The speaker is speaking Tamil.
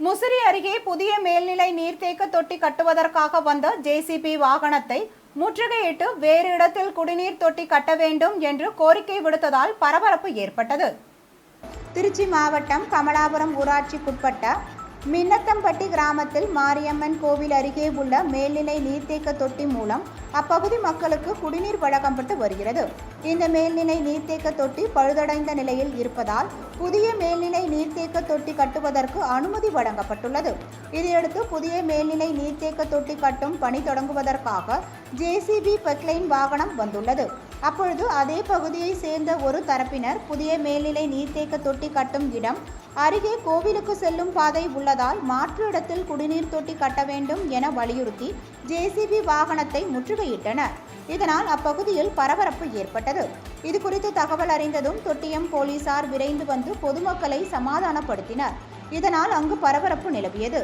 முசிறி அருகே புதிய மேல்நிலை நீர்த்தேக்க தொட்டி கட்டுவதற்காக வந்த ஜேசிபி வாகனத்தை முற்றுகையிட்டு வேறு இடத்தில் குடிநீர் தொட்டி கட்ட வேண்டும் என்று கோரிக்கை விடுத்ததால் பரபரப்பு ஏற்பட்டது. திருச்சி மாவட்டம் கமலாபுரம் ஊராட்சிக்குட்பட்ட மின்னத்தம்பட்டி கிராமத்தில் மாரியம்மன் கோவில் அருகே உள்ள மேல்நிலை நீர்த்தேக்க தொட்டி மூலம் அப்பகுதி மக்களுக்கு குடிநீர் வழங்கப்பட்டு வருகிறது. இந்த மேல்நிலை நீர்த்தேக்க தொட்டி பழுதடைந்த நிலையில் இருப்பதால் புதிய மேல்நிலை நீர்த்தேக்க தொட்டி கட்டுவதற்கு அனுமதி வழங்கப்பட்டுள்ளது. இதையடுத்து புதிய மேல்நிலை நீர்த்தேக்க தொட்டி கட்டும் பணி தொடங்குவதற்காக ஜேசிபி பைப்லைன் வாகனம் வந்துள்ளது. அப்பொழுது அதே பகுதியை சேர்ந்த ஒரு தரப்பினர் புதிய மேல்நிலை நீர்த்தேக்க தொட்டி கட்டும் இடம் அருகே கோவிலுக்கு செல்லும் பாதை உள்ளதால் மாற்று இடத்தில் குடிநீர் தொட்டி கட்ட வேண்டும் என வலியுறுத்தி ஜேசிபி வாகனத்தை முற்றுகையிட்டனர். இதனால் அப்பகுதியில் பரபரப்பு ஏற்பட்டது. இது குறித்து தகவல் அறிந்ததும் தொட்டியம் போலீசார் விரைந்து வந்து பொதுமக்களை சமாதானப்படுத்தினர். இதனால் அங்கு பரபரப்பு நிலவியது.